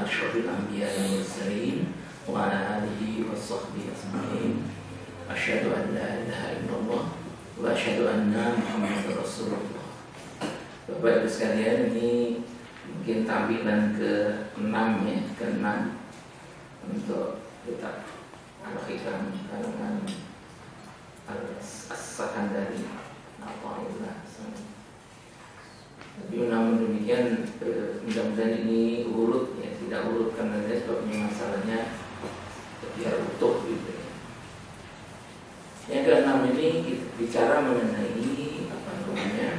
asyrafil anbiya wal mursalin wa ala alihi washabbihi ajma'in. Asyhadu an la ilaha illallah wa asyhadu anna Muhammadar Rasulullah. Bapak Ibu sekalian, ini mungkin tampilan ke-6 ya, ke-6 untuk kita al-hikam kalangan as-sakandari Al-Qa'ilah. Tapi namun demikian mudah-mudahan ini urut ya, tidak urut karena sebabnya masalahnya biar utuh gitu ya. Yang ke-6 ini kita bicara mengenai apa namanya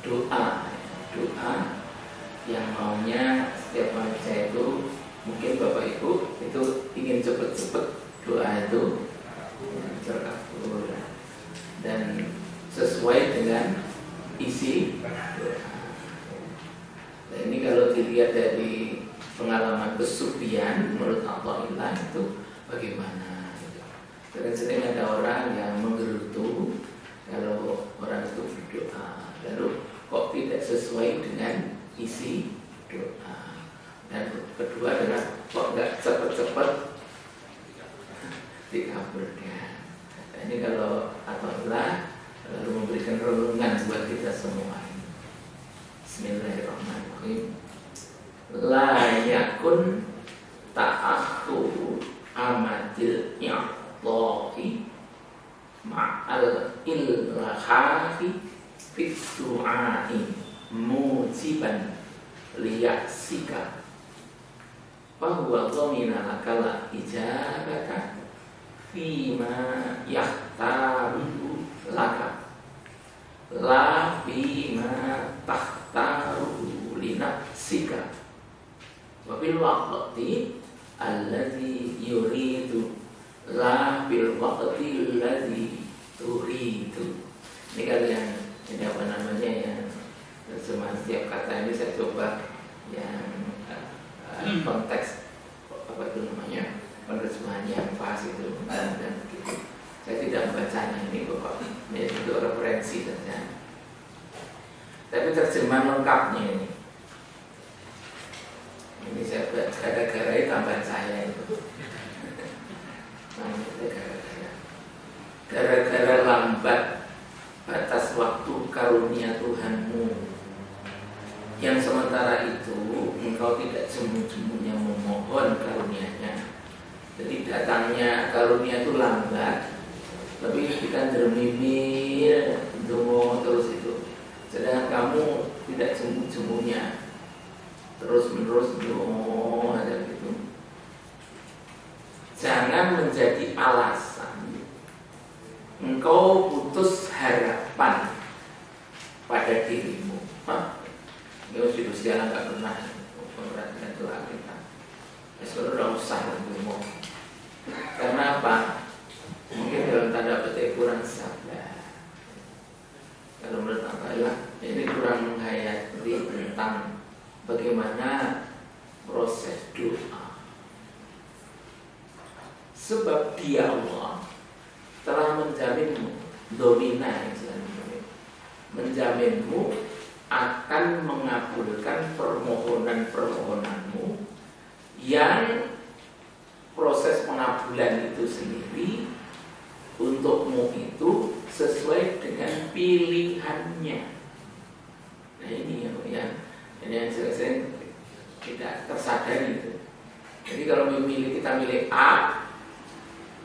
doa yang maunya setiap manusia itu, mungkin Bapak Ibu itu ingin cepat-cepat doa itu terkabul dan sesuai dengan isi doa. Nah, ini kalau dilihat dari pengalaman kesufian menurut Al-Qa'ilah itu bagaimana? Sering-sering ada orang yang menggerutu kalau orang itu berdoa, lalu kok tidak sesuai dengan isi doa. Dan kedua adalah kok nggak cepat-cepat dikabulkan. Nah, ini kalau Al-Qa'ilah lalu memberikan renungan buat kita semua. Bismillahirrahmanirrahim. La yakun ta'akhuru amadil i'ta'i ma'al ilhahi fit du'a'i mujiban liyaksika bahwa dhamina lakala ijabata fima yahtaru laka la fima tahtaru linafsika wa bil waqti alladhi yuridu la bil waqti alladhi turidu. Ini kan yang ini apa namanya ya, semua setiap kata ini saya coba yang konteks apa itu namanya penerjemahan yang pas itu dan begitu. Saya tidak membacanya ini pokoknya itu referensi saja. Tapi terjemahan lengkapnya ini saya gara-gara tambahan saya itu. Gara-gara lambat batas waktu karunia Tuhanmu, yang sementara itu engkau tidak jemu-jemunya memohon karunia-Nya. Jadi datangnya karunia itu lambat, tapi kita dermimil dungo terus itu. Sedangkan kamu tidak jemu-jemunya terus-menerus dungo ada gitu. Jangan menjadi alasan engkau putus harapan pada dirimu. Ini hidup segala gak pernah memperhatikan doa kita. Sudah usah ngomong. Karena apa? Mungkin dalam tanda petik kurang sabar. Kalau menurut Al-Qa'ilah ini kurang menghayati tentang bagaimana proses doa. Sebab Dia Allah telah menjaminmu, domina menjaminmu akan mengabulkan permohonan-permohonanmu yang proses pengabulan itu sendiri untukmu itu sesuai dengan pilihannya. Nah ini yang sering tidak tersadari itu. Jadi kalau kita milih A,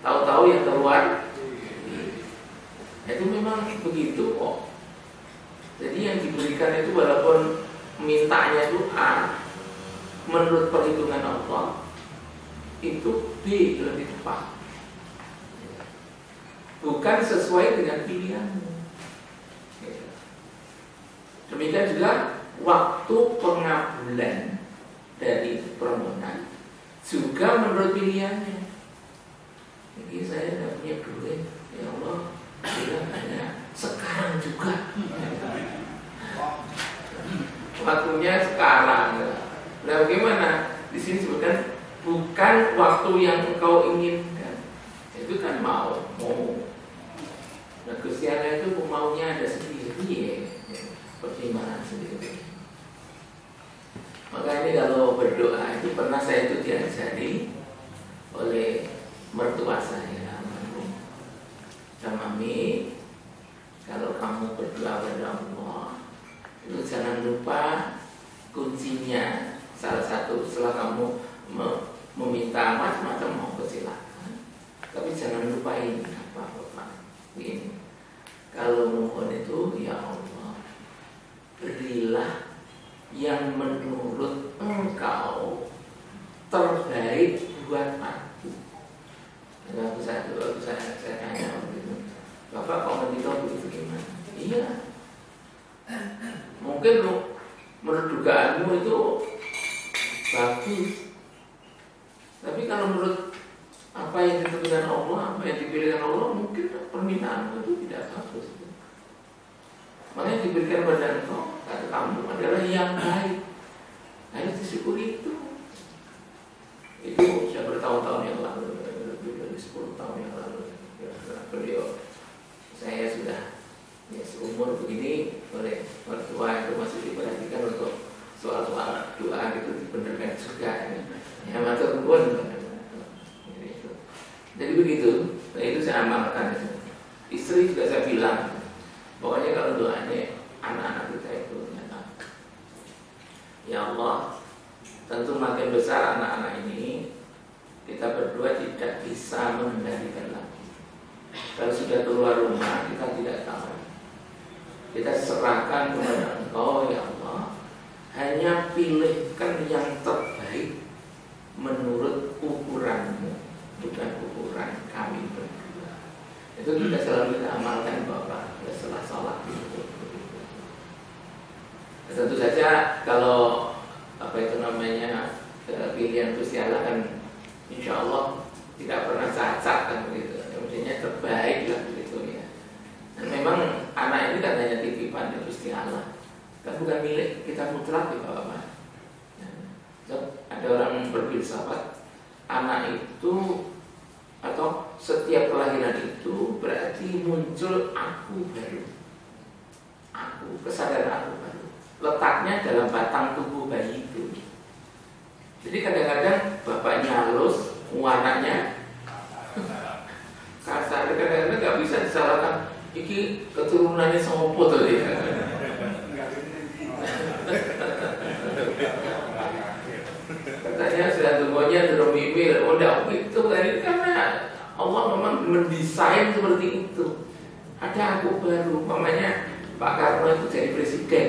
tahu-tahu yang keluar itu memang begitu kok. Jadi yang diberikan itu walaupun mintanya itu A, menurut perhitungan Allah itu B lebih tepat. Bukan sesuai dengan pilihanmu. Demikian juga waktu pengabulan dari permohonan juga menurut pilihannya. Jadi saya tidak punya duit, ya Allah, bilang hanya sekarang juga. Waktunya sekarang. Nah, bagaimana? Di sini sebutkan bukan waktu yang engkau inginkan. Itu kan mau. Nah, Gusti Allah itu maunya ada sendiri ya. Pertimbangan sendiri. Makanya Saya ini kalau berdoa itu pernah saya itu diajari oleh mertua saya, Mami, kalau kamu berdoa kepada Allah itu jangan lupa kuncinya. Salah satu setelah kamu meminta macam-macam mau silakan, tapi jangan lupa ini apa ini. Kalau mohon itu, ya Allah, berilah yang menurut Engkau terbaik buat aku. Nah, saya tanya begitu, Bapak kok begitu gimana? Iya, mungkin menurut dugaanmu itu bagus, tapi kalau menurut apa yang ditentukan Allah, apa yang dipilihkan Allah, mungkin permintaanmu itu tidak bagus. Makanya diberikan pada engkau, kata kamu adalah yang baik. Harus disyukuri itu. Itu sudah bertahun-tahun yang lalu, lebih dari 10 tahun yang lalu. Beliau, saya sudah ya seumur begini, oleh mertua itu masih diperhatikan untuk soal-soal doa gitu dibenarkan juga. Ya matur nuwun. Jadi begitu. Nah itu saya amalkan itu. Istri juga saya bilang, pokoknya kalau doanya anak-anak kita itu, ya Allah, tentu makin besar anak-anak ini, kita berdua tidak bisa mengendalikan lagi. Kalau sudah keluar rumah, kita tidak tahu. Kita serahkan kepada Engkau, ya Allah. Hanya pilihkan yang terbaik menurut ukuranmu, bukan ukuran kami berdua. Itu kita selalu kita amalkan Bapak setelah sholat itu. Tentu saja kalau apa itu namanya pilihan Gusti Allah kan insya Allah tidak pernah cacat kan begitu. Maksudnya terbaik lah begitu ya. Dan memang anak ini kan hanya titipan dari Gusti Allah, kan bukan milik kita mutlak ya Bapak. Ada orang berfilsafat, anak itu atau setiap kelahiran itu berarti muncul aku baru, kesadaran aku baru, letaknya dalam batang tubuh bayi itu. Jadi kadang-kadang bapaknya halus, warnanya kasar, kadang-kadang nggak bisa disalahkan. Iki keturunannya sopo tuh dia. Katanya sudah tunggunya sudah mimpi, udah gitu kan, karena Allah memang mendesain seperti itu. Ada aku baru, mamanya Pak Karno itu jadi presiden,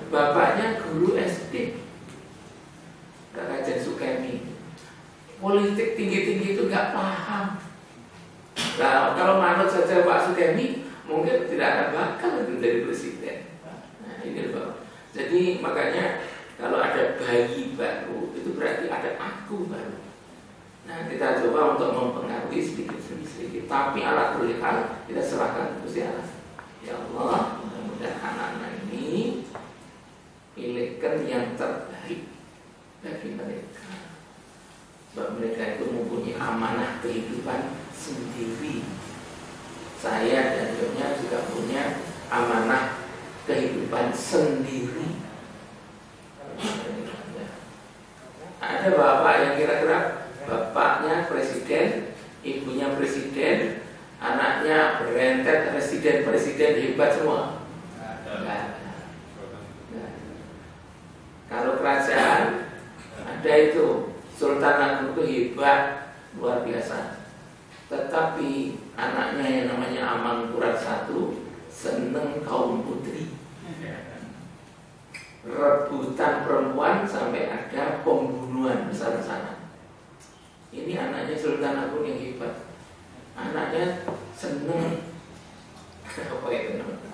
bapaknya guru SD, Kak Kajen Sukemi. Politik tinggi-tinggi itu nggak paham. Nah, kalau manut saja Pak Sukemi, mungkin tidak akan bakal itu jadi presiden. Nah, ini loh. Jadi makanya kalau ada bayi baru, itu berarti ada aku baru. Nah, kita coba untuk mempengaruhi sedikit demi sedikit. Tapi alat berlihat kita serahkan ke Allah. Ya Allah, mudah-mudahan anak-anak ini pilihkan yang terbaik bagi mereka. Sebab mereka itu mempunyai amanah kehidupan sendiri. Saya dan Nyonya juga punya amanah kehidupan sendiri. Ada bapak yang kira-kira bapaknya presiden, ibunya presiden, anaknya berentet presiden hebat semua. Enggak. Kalau kerajaan ada itu Sultan Agung itu hebat luar biasa. Tetapi anaknya yang namanya Amangkurat I seneng kaum putri, rebutan perempuan sampai ada pembunuhan besar-besaran. Ini anaknya Sultan Agung yang hebat. Anaknya seneng apa itu namanya?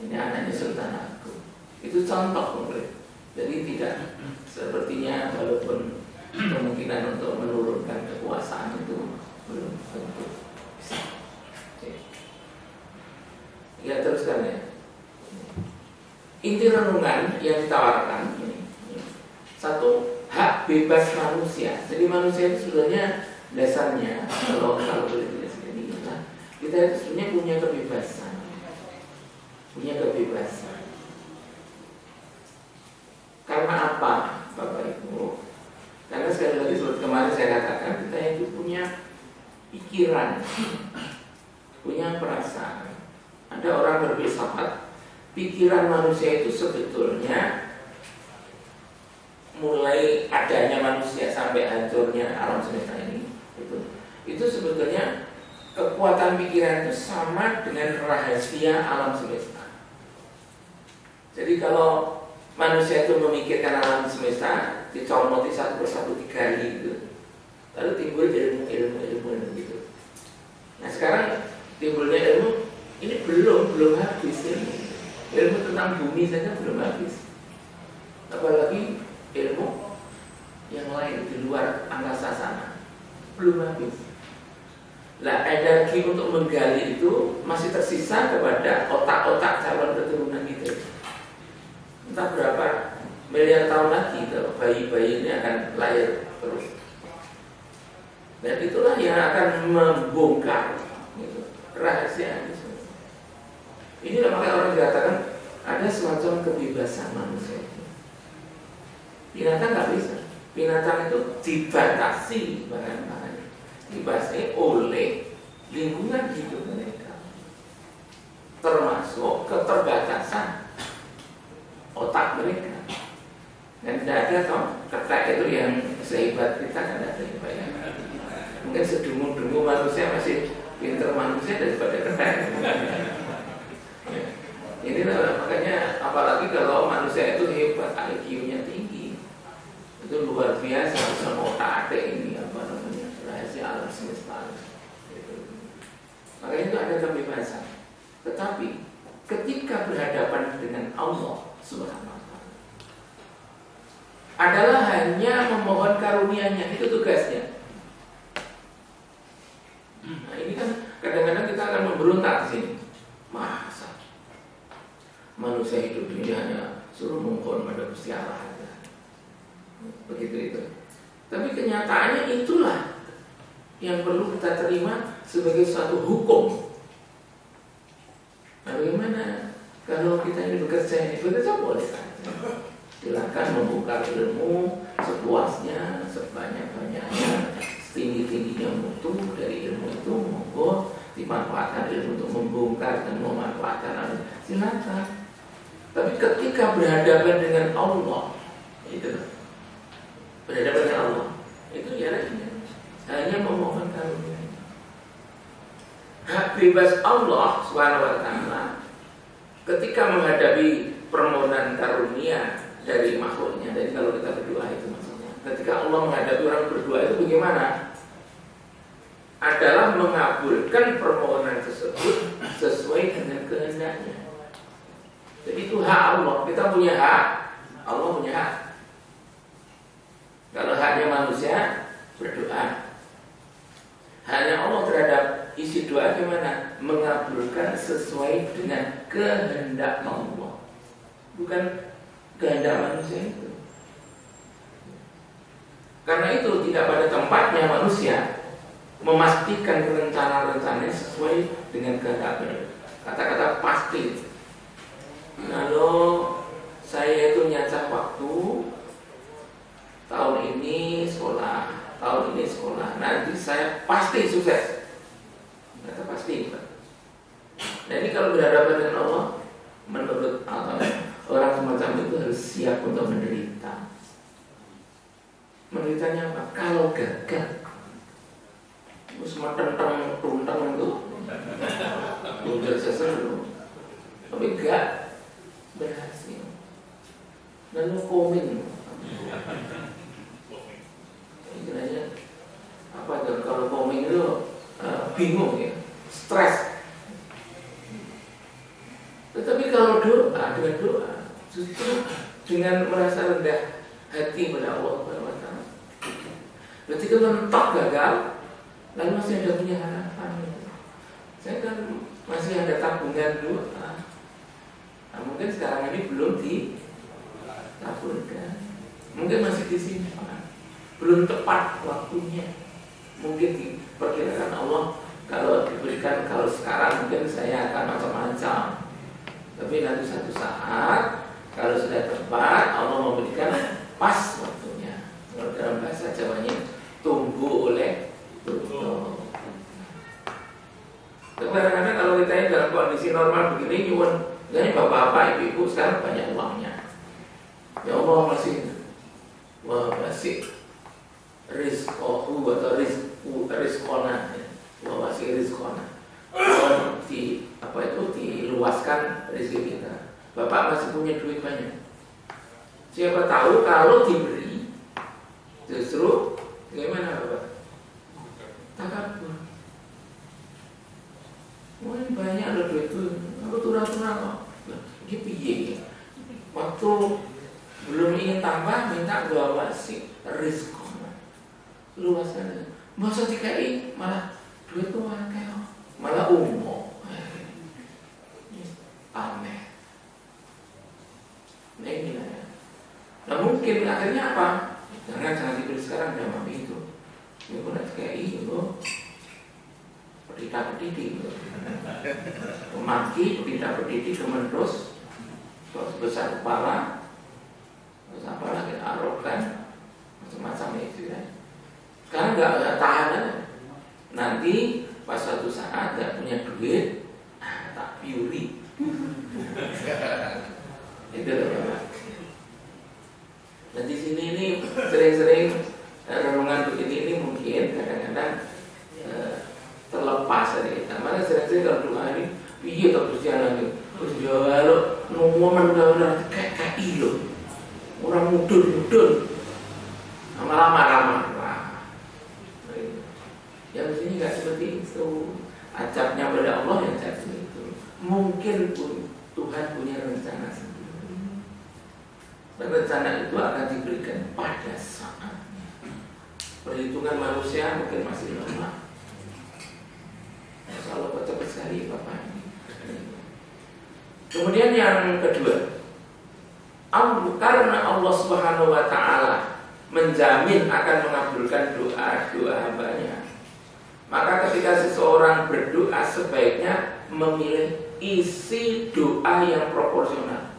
Ini anaknya Sultan Agung. Itu contoh konkret. Jadi tidak sepertinya walaupun kemungkinan untuk menurunkan kekuasaan itu belum tentu bisa. Ya teruskan ya. Inti renungan yang ditawarkan ini, satu, hak bebas manusia. Jadi manusia itu sebenarnya dasarnya kalau boleh dijelaskan ini adalah kita itu sebenarnya punya kebebasan. pikiran, punya perasaan. Ada orang berfilsafat, pikiran manusia itu sebetulnya mulai adanya manusia sampai hancurnya alam semesta ini, itu sebetulnya kekuatan pikiran itu sama dengan rahasia alam semesta. Jadi kalau manusia itu memikirkan alam semesta, dicomoti satu persatu digali gitu, lalu timbul ilmu gitu. Nah sekarang timbulnya ilmu ini belum habis ilmu tentang bumi saja belum habis, apalagi ilmu yang lain di luar angkasa sana belum habis. Nah energi untuk menggali itu masih tersisa kepada otak-otak calon keturunan kita. Entah berapa miliar tahun lagi bayi-bayi ini akan lahir terus. Dan itulah yang akan membongkar gitu, rahasia ini. Inilah makanya orang dikatakan ada semacam kebebasan manusia itu. Binatang nggak bisa. Binatang itu dibatasi bahan-bahannya, dibatasi oleh lingkungan hidup mereka, termasuk keterbatasan otak mereka. Dan tidak ada toh ketek itu yang sehebat kita kan ada yang banyak. Mungkin sedungu-dungu manusia masih pinter manusia daripada ketek. Inilah makanya apalagi kalau manusia itu hebat, IQ-nya tinggi, itu luar biasa sama otak-atik ini apa namanya rahasia alam semesta. Makanya itu ada kebebasan. Tetapi ketika berhadapan dengan Allah Subhanahu wa ta'ala adalah hanya memohon karunia-Nya, itu tugasnya. Nah ini kan kadang-kadang kita akan memberontak di sini. Masa manusia hidup ini hanya suruh mohon pada Gusti Allah aja. Begitu itu. Tapi kenyataannya itulah yang perlu kita terima sebagai suatu hukum. Nah, bagaimana kalau kita ini bekerja boleh saja. Silakan membuka ilmu sepuasnya, sebanyak-banyaknya, setinggi-tingginya mutu dari ilmu itu, monggo dimanfaatkan ilmu untuk membongkar dan memanfaatkan. Silakan. Tapi ketika berhadapan dengan Allah, itu berhadapan dengan Allah, itu ya hanya memohon karunia. Hak bebas Allah Subhanahu wa ta'ala ketika menghadapi permohonan karunia dari makhluknya. Jadi kalau kita berdoa itu maksudnya, ketika Allah menghadapi orang berdoa itu bagaimana? Adalah mengabulkan permohonan tersebut sesuai dengan kehendaknya. Jadi itu hak Allah. Kita punya hak, Allah punya hak. Kalau haknya manusia berdoa, haknya Allah terhadap isi doa gimana? Mengabulkan sesuai dengan kehendak Allah, bukan kehendak manusia itu. Karena itu tidak pada tempatnya manusia memastikan rencana-rencananya sesuai dengan kehendaknya. Kata-kata pasti. Kalau saya itu nyacah waktu, tahun ini sekolah, nanti saya pasti sukses. Kata pasti. Nah ini kalau berhadapan dengan Allah, menurut Allah, orang semacam itu harus siap untuk menderita. Menderitanya apa? Kalau gagal, terus mateng-teng tuntang itu, udah seseru, tapi enggak berhasil. Lalu komen, istilahnya apa tuh? Kalau komen itu bingung ya, stres. Tetapi kalau doa, dengan doa, justru dengan merasa rendah hati pada Allah SWT, berarti kan mentok gagal, lalu masih ada punya harapan. Saya kan masih ada tabungan doa. Nah, mungkin sekarang ini belum ditabungkan, mungkin masih disimpan, belum tepat waktunya. Mungkin diperkirakan Allah kalau diberikan, kalau sekarang mungkin saya akan macam-macam. Tapi nanti satu saat kalau sudah tepat, Allah memberikan pas waktunya. Kalau dalam bahasa Jawanya tumbuh oleh tumbuh. Kadang-kadang kalau kita ini dalam kondisi normal begini, nyuwun, jadi bapak-bapak, ibu-ibu sekarang banyak uangnya. Ya Allah masih rizqohu atau rizqona, masih rizqona. Diluaskan rezeki kita. Bapak masih punya duit banyak. Siapa tahu kalau diberi, justru bagaimana Bapak? Takabur. Wah ini banyak loh duit itu. Aku turun-turun kok. Ini piye ya? Waktu belum ingin tambah, minta gua wasi rizqona. Luaskan. Masa dikai malah duit tuh malah umum. Aneh. Nah inilah ya. Nah mungkin akhirnya apa? Jangan dibeli sekarang udah mami itu. Ini pun kayak itu. Pedita-pediti. Maki, pedita-pediti kementerian besar kepala. Terus apa lagi? Arogan. Macam-macam itu ya. Sekarang nggak tahan. Nanti pas suatu saat nggak punya duit, tak piuri. Itu loh Bapak. Dan di sini ini sering-sering renungan begini ini mungkin kadang-kadang terlepas dari kita. Mana sering-sering kalau doa ini, iya tak berjalan nih. Terus jawab lo, momen udah kayak ilo, orang mudun, marah-marah. Yang di sini nggak seperti itu. Acapnya pada Allah yang seperti itu. Mungkin pun Tuhan punya rencana sendiri. Dan rencana itu akan diberikan pada saatnya. Perhitungan manusia mungkin masih lemah. Kalau cepat sekali Bapak ini. Kemudian yang kedua, karena Allah Subhanahu Wa Taala menjamin akan mengabulkan doa hambanya, maka ketika seseorang berdoa sebaiknya memilih isi doa yang proporsional.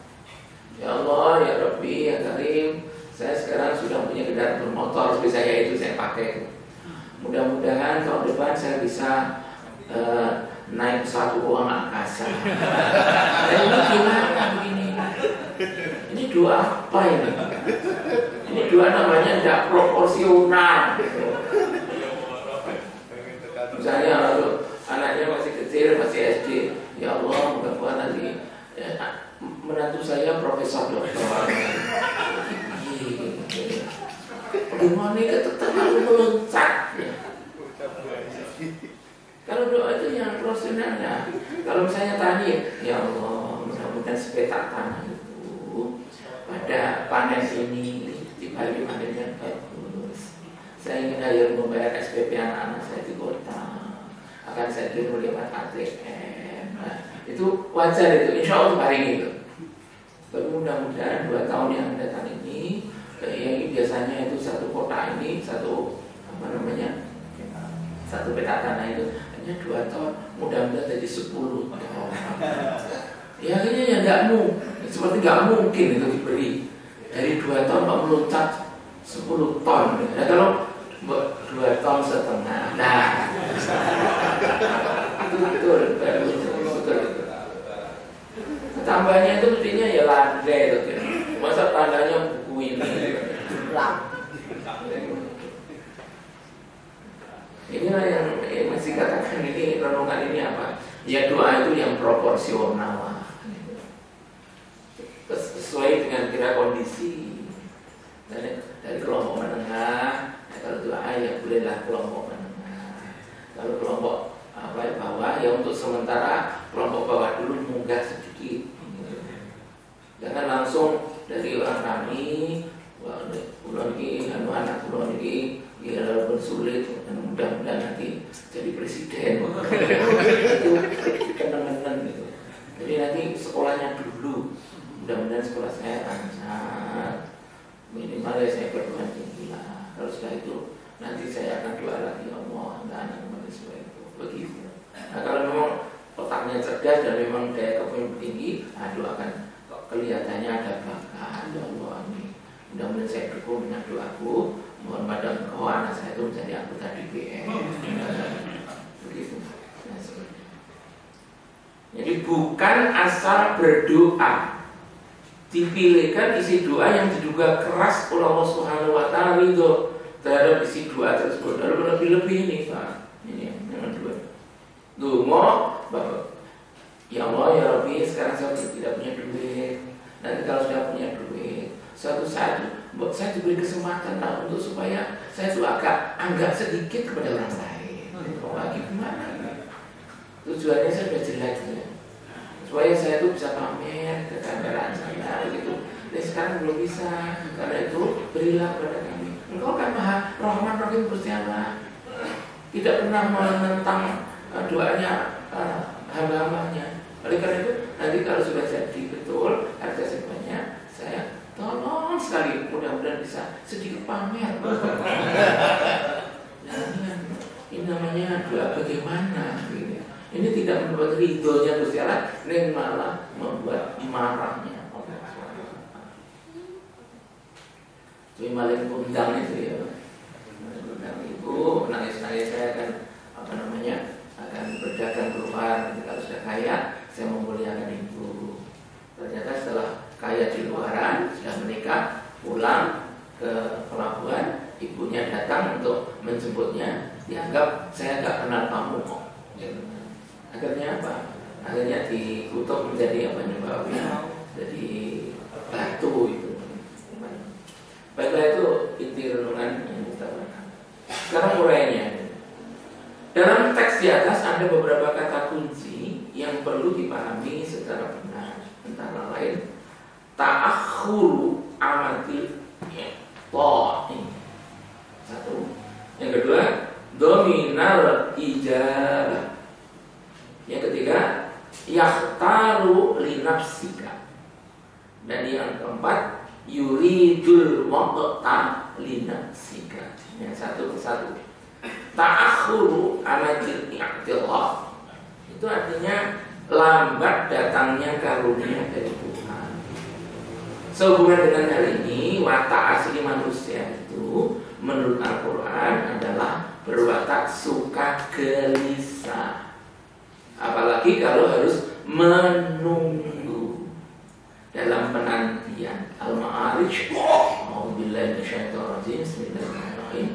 Ya Allah, ya Rabbi, ya Karim, saya sekarang sudah punya kendaraan bermotor, seperti saya itu saya pakai. Mudah-mudahan tahun depan saya bisa naik pesawat uang angkasa. Ini gimana begini? Ini doa apa ini? Ini doa namanya tidak proporsional. Misalnya lalu anaknya masih kecil, masih SD, ya Allah, mudah-mudahan nanti menantu saya profesor doktor. Gimana itu terlalu meloncat. Kalau doa itu yang profesionalnya. Kalau misalnya tadi, ya Allah, mudah-mudahan sepetak tanah itu pada panen ini dibagi panen yang bagus. Saya ingin agar membayar SPP anak-anak saya di kota. Akan saya kirim lewat ATM. Nah, itu wajar itu, insya Allah paling itu. Tapi mudah-mudahan 2 tahun yang datang ini, yang biasanya itu satu kota ini, satu peta tanah itu hanya 2 tahun, mudah-mudahan jadi 10 tahun. Ya akhirnya ya seperti nggak mungkin itu diberi. Dari 2 tahun Pak meloncat 10 ton. Nah kalau 2 ton setengah, nah itu betul. Tambahnya itu mestinya ya landai itu. Masa tandanya buku ini. Inilah yang masih katakan ini renungan ini apa? Ya doa itu yang proporsional, sesuai dengan kira kondisi. Dari kelompok menengah, kalau doa ya bolehlah kelompok menengah. Kalau kelompok bawah ya untuk sementara kelompok bawah dulu munggah sedikit. Jangan langsung dari orang kami, pulau ini, anak pulau ini, ya walaupun sulit, mudah-mudahan nanti jadi presiden. Itu teman-teman gitu. Jadi nanti sekolahnya dulu, mudah-mudahan sekolah saya lancar, minimal ya saya perguruan tinggi lah. Kalau sudah itu nanti saya akan doa lagi, ya Allah, anak seperti itu, begitu. Nah kalau memang otaknya cerdas dan memang daya kepemimpinan tinggi, doakan. Kelihatannya ada bakat, ya Allah, amin. Mudah-mudahan saya dukung dengan doaku. Mohon pada engkau anak saya itu menjadi anggota DPR. Begitu. Nah, seperti bukan asal berdoa. Dipilihkan isi doa yang diduga keras oleh Allah Subhanahu wa taala ridho terhadap isi doa tersebut. Lalu lebih-lebih ini Pak. Ini yang kedua. Dungo, Bapak. Ya Allah ya Rabbi, sekarang saya tidak punya duit. Nanti kalau sudah punya duit, suatu saat saya diberi kesempatan lah untuk supaya saya itu agak anggap sedikit kepada orang lain. Oh, lagi gimana? Tujuannya saya sudah jelek ya. Supaya saya itu bisa pamer ke kameraan saya gitu. Dan sekarang belum bisa. Karena itu berilah kepada kami. Engkau kan Maha Rahman Rahim Gusti Allah. Tidak pernah menentang doanya hamba-hambanya. Oleh karena itu nanti kalau sudah jadi betul harga sebanyak, saya tolong sekali mudah-mudahan bisa sedikit pamer. Ini namanya doa bagaimana? Gitu. Ini tidak membuat ridhonya Gusti Allah, ini malah membuat marahnya Allah. Jadi maling undang itu ya, undang ibu nangis-nangis saya akan akan berdagang keluar. Nanti kalau sudah kaya, saya memuliakan ibu. Ternyata setelah kaya di luaran, sudah menikah, pulang ke pelabuhan, ibunya datang untuk menjemputnya, dianggap saya nggak kenal kamu kok. Akhirnya apa? Akhirnya dikutuk menjadi apa nih? Jadi batu itu. Baiklah, itu inti renungan yang kita bahas. Sekarang uraiannya. Dalam teks di atas ada beberapa kata kunci yang perlu dipahami secara benar. Antara lain ta'akhuru amatil ta'i. Satu. Yang kedua, dominal ijabah. Yang ketiga, yakhtaru linafsika. Dan yang keempat, yuridul waqta linafsika. Yang satu persatu. Ta'akhuru amatil i'tillah itu artinya lambat datangnya karunia dari Tuhan. Sehubungan dengan hal ini, watak asli manusia itu menurut Al-Quran adalah berwatak suka gelisah. Apalagi kalau harus menunggu dalam penantian. Al-Ma'arij. A'udzubillahi minasyaitonir rajim. Bismillahirrahmanirrahim.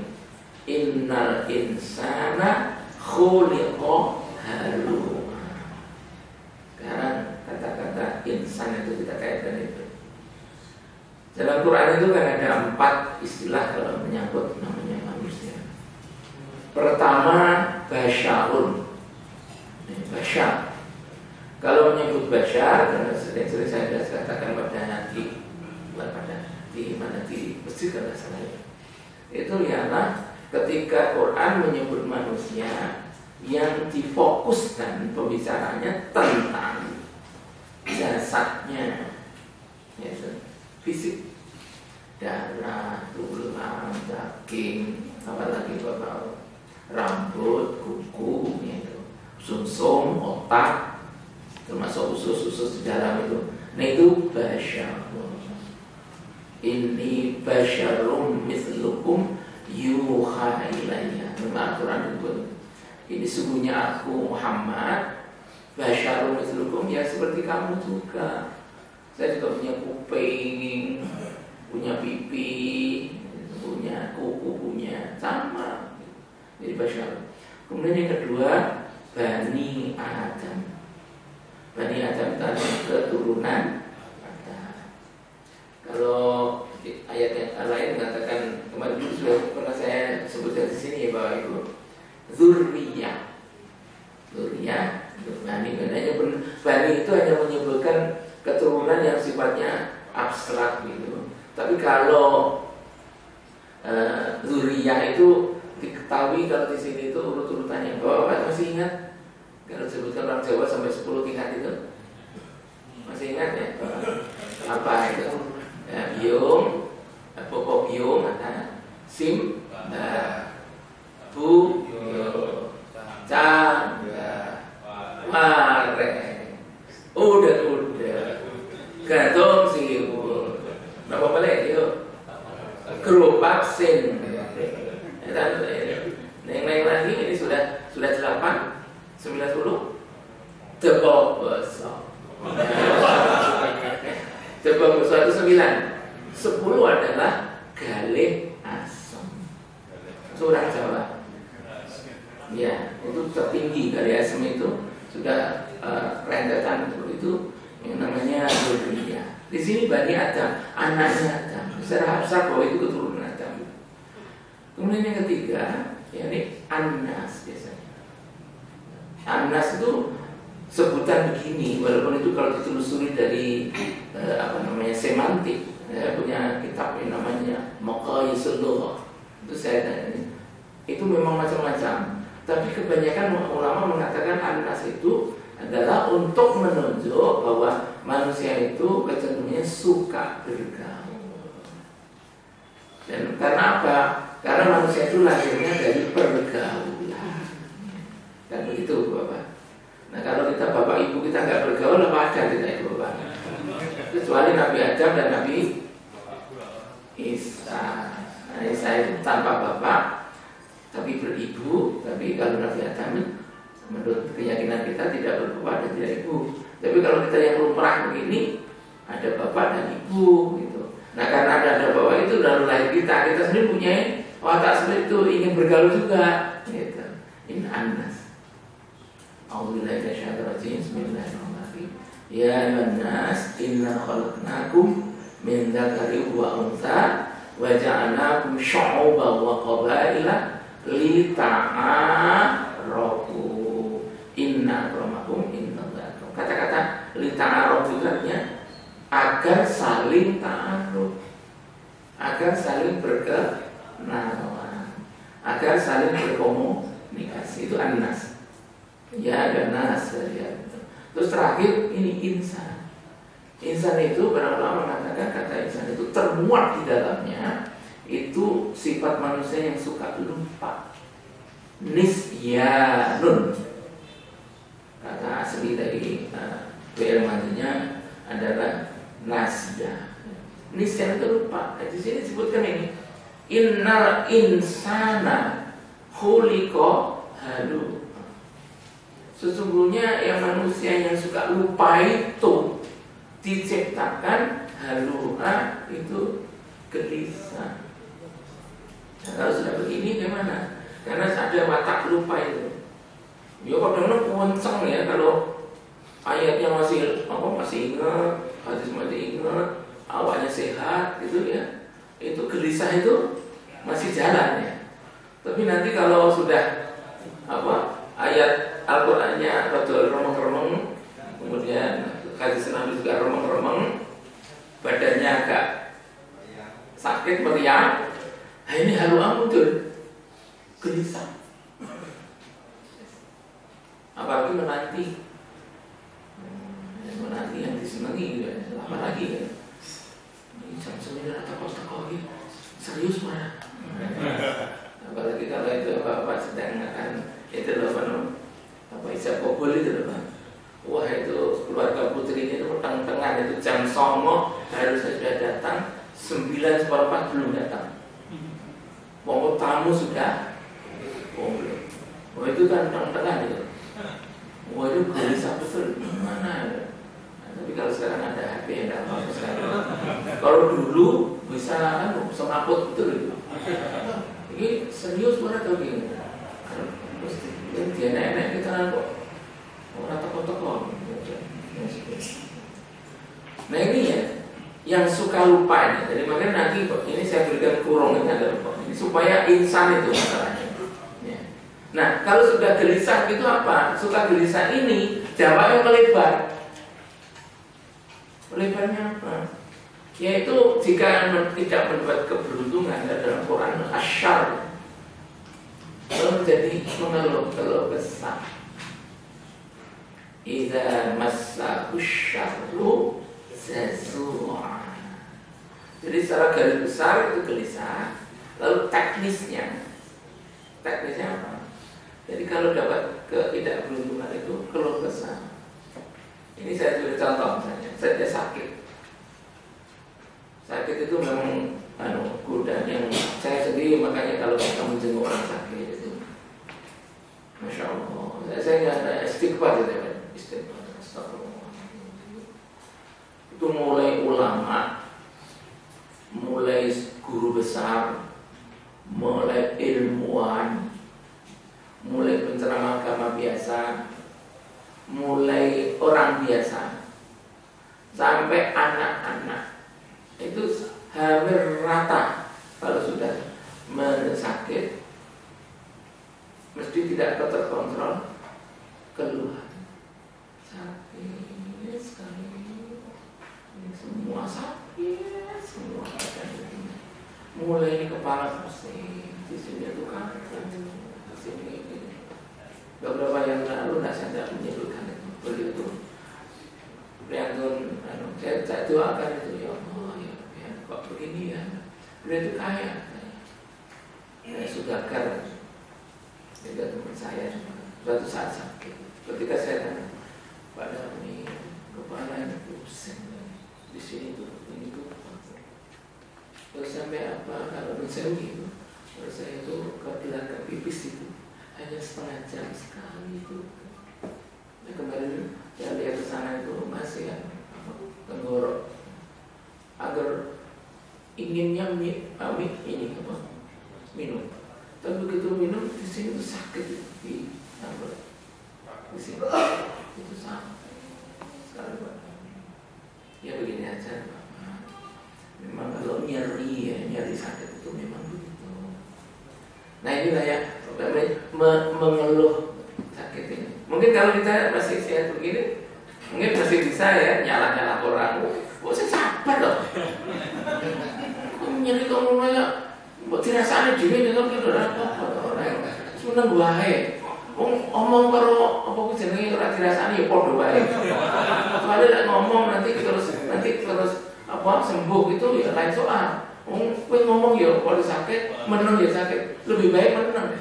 Innal insana khuliqa halu'a. Sekarang kata-kata insan itu kita kaitkan itu. Dalam Quran itu kan ada 4 istilah kalau menyangkut namanya manusia. Pertama, basyarun. Basyar. Kalau menyebut basyar, karena sering-sering saya sudah katakan pada nanti, di mana di masjid kalau salah itu ialah ketika Quran menyebut manusia yang difokuskan pembicaraannya tentang jasadnya, yaitu fisik, darah, tulang, daging, apalagi bapak rambut, kuku, yaitu sumsum, otak, termasuk usus-usus di dalam itu. Nah itu basyarun. Ini basyarum mislukum yuha ilayya. Al-Quran itu. Ini sungguhnya aku Muhammad basyarum mislukum, ya seperti kamu juga. Saya juga punya kuping, punya pipi, punya kuku, punya sama. Jadi basyar. Kemudian yang kedua, Bani Adam. Bani Adam itu adalah keturunan Adam. Kalau ayat yang lain mengatakan, kemarin dulu sudah pernah saya sebutkan di sini ya Bapak Ibu, Zurriyah. Bani itu hanya menyebutkan keturunan yang sifatnya abstrak gitu. Tapi kalau Zurriyah itu diketahui kalau di sini itu urut-urutannya. Bapak masih ingat? Kalau disebutkan orang Jawa sampai 10 tingkat itu, masih ingat ya? Apa itu? Ya, biung, pokok biung, ada sim, bu, cang, mare, udah, gadong sih, berapa balik yuk, gerobak sin, yang lain lagi ini sudah 8, 9, 10, tebok besok. Tebok besok itu 9. 10 adalah galih asem. Surang Jawa. Ya, itu tertinggi galih asem itu sudah rentetan itu yang namanya dzurriyyah. Di sini Bani Adam, anaknya Adam. Secara abstrak bahwa itu keturunan Adam. Kemudian yang ketiga, yakni An-Nas biasanya. An-Nas itu sebutan begini, walaupun itu kalau ditelusuri dari semantik. Saya punya kitab yang namanya Maqayisul Lughah. Itu saya tanya. Itu memang macam-macam. Tapi kebanyakan ulama mengatakan An-Nas itu adalah untuk menunjuk bahwa manusia itu kecenderungannya suka bergaul. Dan karena apa? Karena manusia itu lahirnya dari pergaulan. Dan begitu Bapak. Nah kalau kita Bapak Ibu kita nggak bergaul, apa ada kita itu Bapak? Kecuali Nabi Adam dan Nabi Isa. Nah, Isa itu tanpa bapak, tapi beribu. Tapi kalau Nabi Adam menurut keyakinan kita tidak berbapak dan tidak ibu. Tapi kalau kita yang lumrah begini, ada bapak dan ibu gitu. Nah karena ada bapak itu lalu lahir kita sendiri punya watak seperti itu, ingin bergaul juga gitu. In An-Nas. A'udzubillahi minasyaitonir rajim. Bismillahirrahmanirrahim. Ya ayyuhan-nas inna khalaqnakum min dzakarin wa untha wa ja'alnakum syu'uban wa qabaila lita'arafu. Inna akramakum indallahi. Kata-kata lita'arafu itu artinya agar saling ta'aruf, agar saling berkenalan, agar saling berkomunikasi. Itu An-Nas. Ya An-Nas ya. Terus terakhir ini insan. Insan itu para ulama mengatakan kata insan itu termuat di dalamnya itu sifat manusia yang suka lupa. Nisyanun. Kata asli dari fi'il madhinya adalah nasya. Nisyan itu lupa. Di sini disebutkan ini. Innal insana khuliqa halu. Sesungguhnya yang manusia yang suka lupa itu diciptakan halu'a itu gelisah. Nah, kalau sudah begini gimana? Karena ada watak lupa itu. Ya kadang-kadang kenceng ya kalau ayatnya masih ingat, hadis masih ingat, awalnya sehat gitu ya. Itu gelisah itu masih jalan ya. Tapi nanti kalau sudah ayat Al-Qur'annya betul remeng-remeng, kemudian hadis Nabi juga remeng-remeng, badannya agak sakit meriang. Nah ini halu'ah muncul, gelisah. Apalagi menanti yang disenangi gitu ya. Apalagi ya. Ini jam 9 atau kos-kos gitu. Serius mana? Apalagi kalau itu bapak sedang akan itu Isya Bobol itu loh Pak. Wah itu keluarga putrinya itu tengah-tengah itu jam 09.00 harusnya sudah datang, 9:04 belum datang. Mau tamu sudah belum. Wah itu kan tengah-tengah itu. Wah itu gelisah betul. Gimana ya? Tapi kalau sekarang ada HP yang tidak apa-apa sekarang. Kalau dulu bisa semaput betul gitu. Ini serius mana tau gini? Terus dia nenek kita kok orang toko-toko. Nah ini ya yang suka lupa ini. Jadi makanya nanti ini saya berikan kurung ini ada lupa. Ini supaya insan itu masalahnya. Ya. Nah kalau sudah gelisah itu apa? Suka gelisah ini jawabnya melebar. Melebarnya apa? Yaitu jika tidak mendapat keberuntungan dalam Quran asyar, kalau menjadi mengeluh kesah. Idza massahu syarru zazua. Jadi secara garis besar itu gelisah. Lalu teknisnya apa? Jadi kalau dapat ketidakberuntungan itu keluh kesah. Ini saya beri contoh misalnya, saya sakit. Sakit itu memang godaan yang saya sendiri, makanya kalau kita menjenguk orang sakit itu, masya Allah, saya nggak ada istighfar gitu. istighfar, astagfirullah. Itu mulai ulama, mulai guru besar, mulai ilmuwan, mulai penceramah agama biasa, mulai orang biasa, sampai anak-anak itu hampir rata kalau sudah sakit mesti tidak terkontrol keluhan sakit sekali, semua sakit, semua mulai ini kepala pusing, di sini tuh kan, di sini ini. Beberapa yang lalu saya tidak menyebutkan itu, beliau itu priantun, saya doakan itu ya Allah ya, kok begini ya, beliau itu kaya, saya sudah keren, tidak teman saya suatu saat sakit, ketika saya tanya pada ini kepala ini pusing, di sini tuh ini tuh, terus sampai apa kalau menurut saya gitu, menurut saya itu ke belakang pipis itu hanya setengah jam sekali itu. Nah, kemarin saya lihat ke sana itu masih ya, tenggorok agar inginnya ini apa minum, tapi begitu minum di sini tuh sakit di sini itu sakit sekali Pak. Ya begini aja Pak. Memang kalau nyari sakit itu memang begitu. Nah inilah ya mengeluh sakit ini. Mungkin kalau kita masih sehat begini, mungkin masih bisa ya nyala orang. Saya sabar loh. Nyari kamu banyak, buat dirasanya juga dengan kita orang. Sebenarnya bahaya. Omong karo apa jenenge ora dirasani ya padha wae. Kalau nek ngomong nanti terus apa sembuh itu ya lain soal. Kowe ngomong ya kalau sakit, meneng ya sakit. Lebih baik meneng.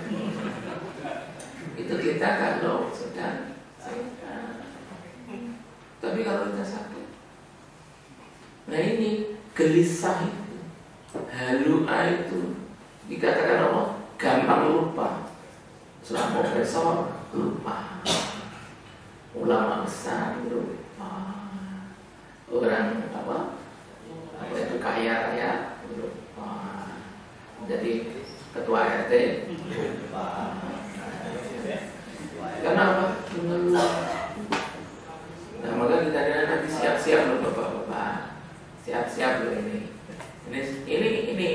Itu kita kalau sedang sehat. Tapi kalau kita sakit, nah ini gelisah itu, halua itu, dikatakan apa? Gampang lupa. Seorang profesor lupa, ulama besar lupa, orang apa itu kaya raya lupa, jadi ketua RT lupa. Kenapa? Mengeluh. Nah maka kita nanti siap-siap loh bapak-bapak, siap-siap loh ini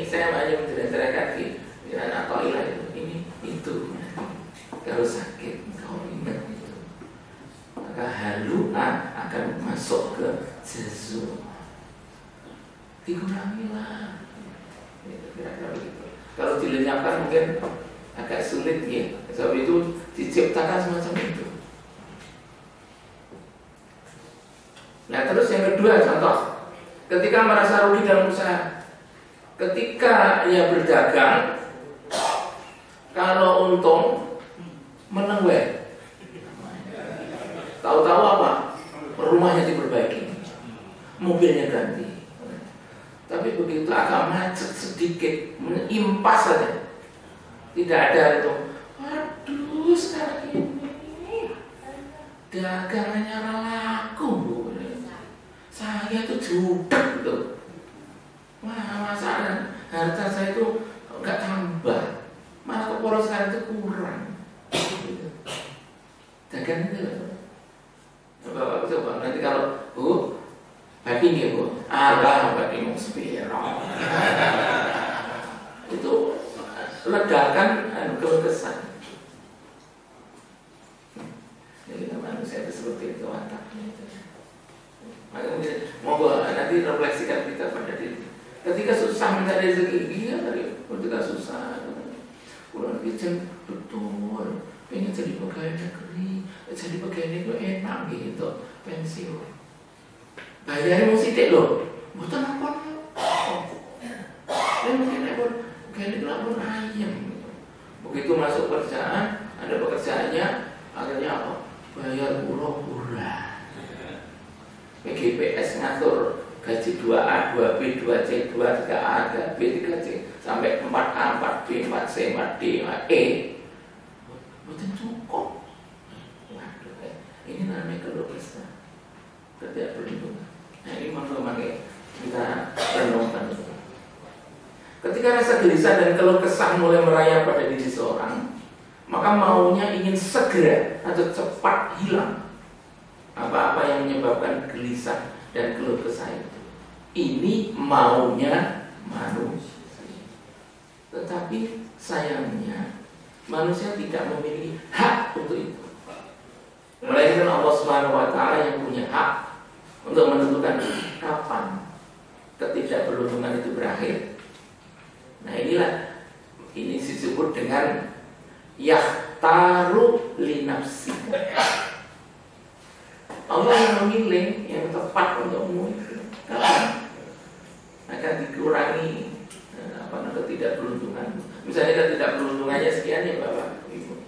saya hanya menceritakan di anak toilet ini itu. Kalau sakit kau ingat itu, maka halua akan masuk ke jazur. Dikurangilah, kira-kira begitu. Kalau dilenyapkan mungkin agak sulit ya. Sebab itu diciptakan semacam itu. Nah terus yang kedua contoh, ketika merasa rugi dalam usaha, ketika ia berdagang, kalau untung menang weh. Tahu-tahu apa? Rumahnya diperbaiki, mobilnya ganti. Tapi begitu agak macet sedikit, impas saja, tidak ada itu. Aduh sekarang ini dagangannya laku bu. Saya tuh jutek gitu. Wah masalah harta saya itu enggak tambah, malah kepala sekarang itu kurang. Dagang itu coba nanti kalau bu bagi nih bu bagi mau sepiro itu ledakan kesan. Jadi manusia itu seperti itu wataknya itu. Makanya monggo nanti refleksikan kita pada diri. Ketika susah mencari rezeki, iya tadi ketika susah pulang kitchen betul pengen jadi pegawai negeri, jadi pegawai negeri enak gitu, pensiun. Bayarnya mesti tidak loh, bukan apa? Dan mungkin pun pegawai negeri pun ayam. Begitu masuk pekerjaan, ada pekerjaannya, akhirnya apa? Bayar pura-pura. PGPS ngatur gaji 2A, 2B, 2C, 2, 3A, 3B, 3C sampai 4A, 4B, 4C, 4D, 4E. Betul cukup. Waduh, ini namanya keluh kesah, ketidakberuntungan. Nah ini makanya kita renungkan. Ketika rasa gelisah dan keluh kesah mulai merayap pada diri seorang, maka maunya ingin segera atau cepat hilang apa-apa yang menyebabkan gelisah dan keluh kesah itu. Ini maunya manusia. Tetapi sayangnya manusia tidak memiliki hak untuk itu. Melainkan Allah Subhanahu wa taala yang punya hak untuk menentukan kapan ketidakberuntungan itu berakhir. Nah inilah ini disebut dengan yahtaru li nafsika. Allah yang memilih yang tepat untukmu itu kapan akan dikurangi ketidakberuntungan. Misalnya ketidakberuntungannya sekian ya Bapak Ibu,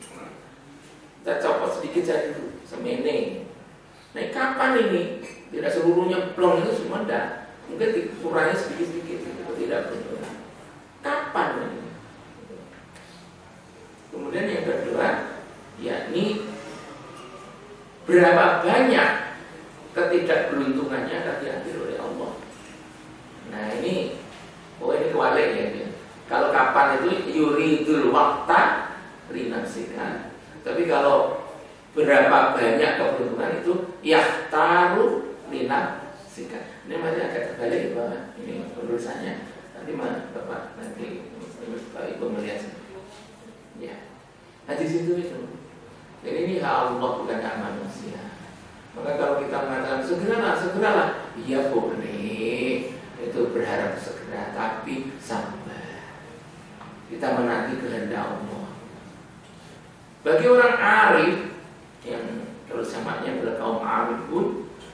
kita copot sedikit saja itu semene. Nah kapan ini? Tidak seluruhnya plong itu semua enggak. Mungkin dikurangi sedikit-sedikit ketidakberuntungan. Kapan ini? Kemudian yang kedua, yakni berapa banyak ketidakberuntungannya akan diambil oleh Allah. Nah ini kewalik ya. Kalau kapan itu yuridul waqta linafsika. Tapi kalau berapa banyak keberuntungan itu yahtaru linafsika. Ini masih agak terbalik Bapak. Ini urusannya. Nanti Bapak nanti Bapak Ibu melihat. Ya. Hadis itu. Jadi ini hak Allah bukan hak manusia. Maka kalau kita mengatakan segeralah, iya boleh. Itu berharap segera, tapi sabar. Kita menanti kehendak Allah. Bagi orang arif yang kalau jamaknya adalah kaum arif pun,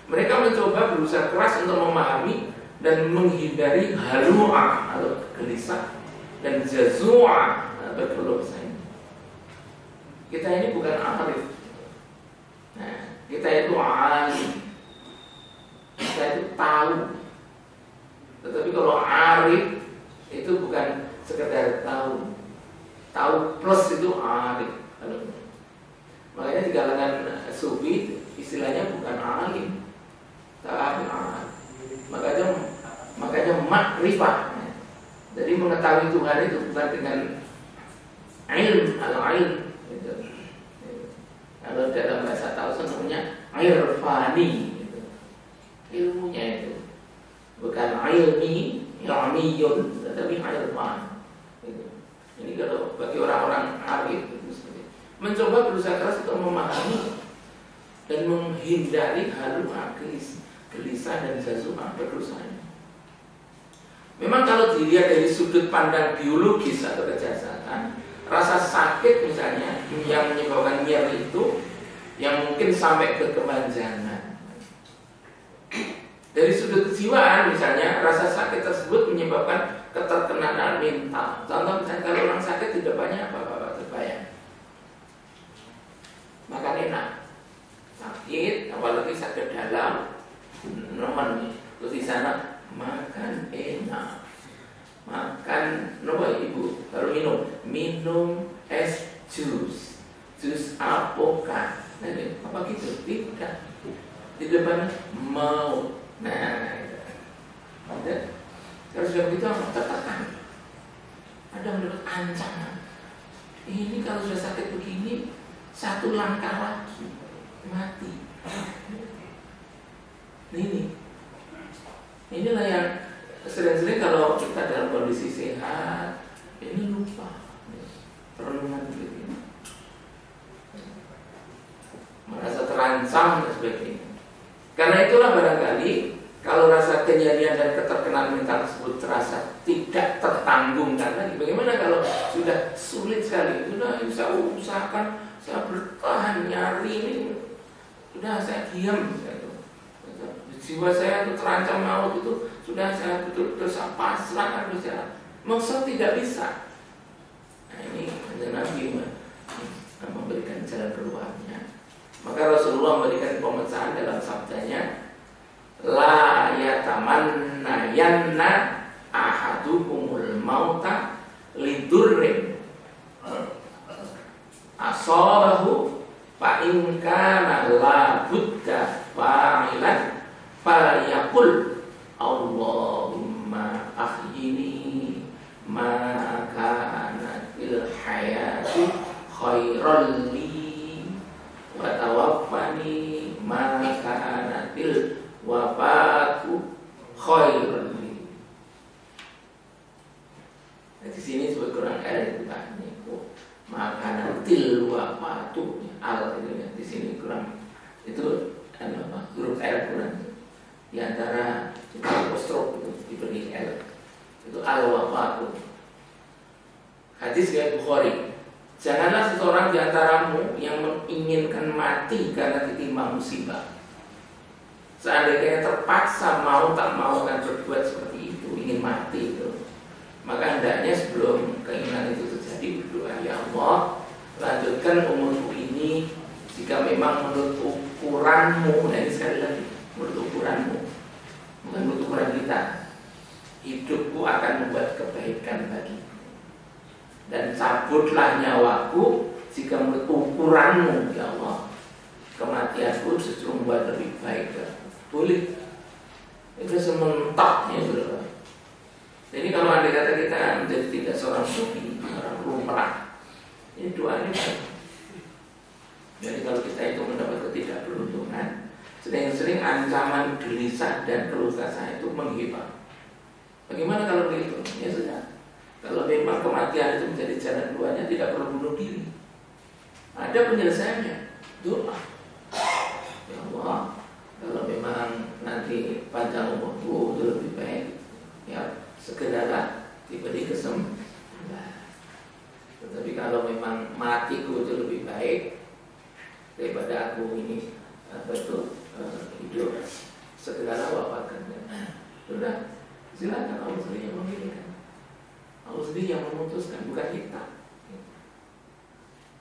mereka mencoba berusaha keras untuk memahami dan menghindari halu'ah atau gelisah dan jazu'ah atau keluh kesah. Kita ini bukan arif. Nah, kita itu alim. Kita itu tahu. Tetapi kalau arif itu bukan sekedar tahu. Tahu plus itu arif. Makanya di kalangan sufi istilahnya bukan alim, tapi arif. Makanya makrifah. Jadi mengetahui Tuhan itu bukan dengan ilm atau ilm. Gitu. Kalau dalam bahasa Tausan namanya irfani. Gitu. Ilmunya itu bukan ilmiyun, tetapi irfan. Gitu. Ini kalau bagi orang-orang arif itu mencoba berusaha keras untuk memahami dan menghindari halu'ah, gelisah dan jazu'ah berusahanya. Memang kalau dilihat dari sudut pandang biologis atau kejahatan, rasa sakit misalnya yang menyebabkan nyeri itu yang mungkin sampai ke kemanjangan. Dari sudut kejiwaan misalnya, rasa sakit tersebut menyebabkan keterkenaan mental. Contoh misalnya kalau orang sakit tidak banyak apa-apa terbayang. Makan enak, sakit, apalagi sakit dalam, nemen. Terus di sana makan enak, makan, nopo ibu, kalau minum es jus apokat, nah, apa gitu? Tidak, di depan mau, nah, kalau sudah begitu tertekan, ada menurut ancaman. Ini kalau sudah sakit begini, satu langkah lagi mati. Inilah yang sering-sering kalau kita dalam kondisi sehat ini lupa perenungan begitu, merasa terancam dan sebagainya. Karena itulah barangkali kalau rasa kenyarian dan keterkenaan mental tersebut terasa tidak tertanggungkan lagi. Bagaimana kalau sudah sulit sekali, sudah bisa usahakan saya bertahan nyari ini, sudah saya diam, jiwa saya itu terancam maut itu sudah saya betul-betul pasrah, harus saya maksud tidak bisa. Nah ini Nabi memberikan jalan keluarnya. Maka Rasulullah memberikan pemecahan dalam sabdanya, la yatamanna yanna ahadukumul mauta lidurrin asabahu fa in kana la budda khairan li. Nah, di sini sebut kurang L itu kan niku makanan til apa tuh al itu ya. Di sini kurang itu apa huruf L kurang di antara itu apostrof itu diberi L itu al wafatu. Hadis riwayat Bukhari. Janganlah seseorang di antaramu yang menginginkan mati karena ditimpa musibah. Seandainya terpaksa mau tak mau akan berbuat seperti itu, ingin mati itu, maka hendaknya sebelum keinginan itu terjadi berdoa, ya Allah, lanjutkan umurku ini jika memang menurut ukuranmu. Nah ini sekali lagi, menurut ukuranmu, bukan menurut ukuran kita. Hidupku akan membuat kebaikan bagiku, dan cabutlah nyawaku jika menurut ukuranmu, ya Allah, kematianku justru membuat lebih baik. Boleh, itu sementoknya saudara. Jadi kalau andai kata kita menjadi tidak seorang sufi, orang lumrah, ini doanya baik. Jadi kalau kita itu mendapat ketidakberuntungan, sering-sering ancaman gelisah dan keluh kesah itu menghibur. Bagaimana kalau begitu? Ya sudah. Kalau memang kematian itu menjadi jalan keluarnya, tidak perlu bunuh diri. Ada penyelesaiannya, doa. Ya Allah, kalau memang nanti panjang umurku lebih baik, ya segeralah diberi kesempatan. Tetapi kalau memang matiku itu lebih baik daripada aku ini hidup, segeralah wafatkan. Sudah, silakan Allah sendiri yang memilihkan. Allah sendiri yang memutuskan, bukan kita.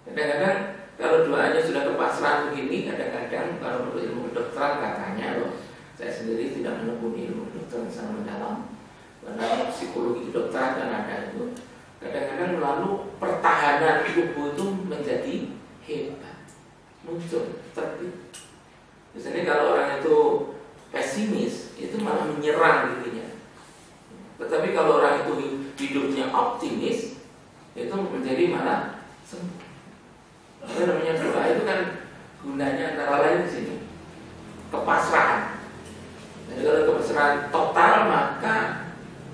Kadang-kadang kalau doanya sudah kepasrahan begini, kadang-kadang kalau menurut ilmu kedokteran katanya loh, saya sendiri tidak menekuni ilmu kedokteran secara mendalam, karena psikologi kedokteran kan ada itu. Kadang-kadang lalu pertahanan tubuh itu menjadi hebat, muncul, terbit. Misalnya kalau orang itu pesimis, itu malah menyerang dirinya. Tetapi kalau orang itu hidupnya optimis, itu menjadi malah sembuh. Itu namanya doa itu kan gunanya antara lain di sini kepasrahan. Jadi kalau kepasrahan total maka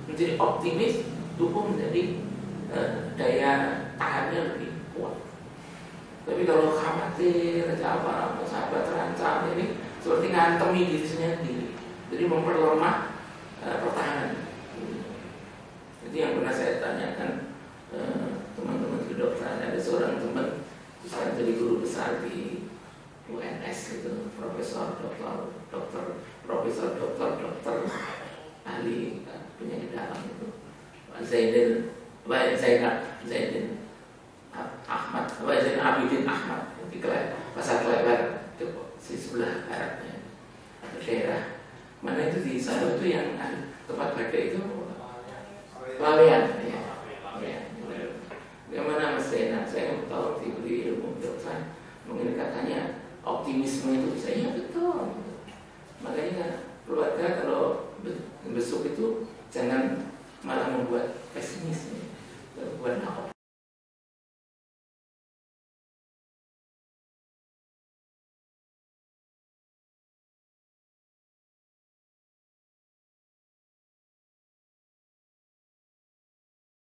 menjadi optimis, tubuh menjadi daya tahannya lebih kuat. Tapi kalau khawatir, apa sahabat terancam, ini seperti ngantemi diri sendiri. Jadi memperlemah pertahanan. Jadi yang pernah saya tanyakan teman-teman kedokteran, ada seorang teman sekarang jadi guru besar di UNS itu, profesor dokter ahli penyakit dalam itu, Pak Zainal Ahmad, Pak Zainal Abidin Ahmad di Pasar Klewer itu di sebelah baratnya atau daerah mana itu di sana itu yang tempat badai itu Lawean ya. Bagaimana Mas Zainal? Saya tahu diberi ilmu kedokteran, mungkin katanya optimisme itu saya betul.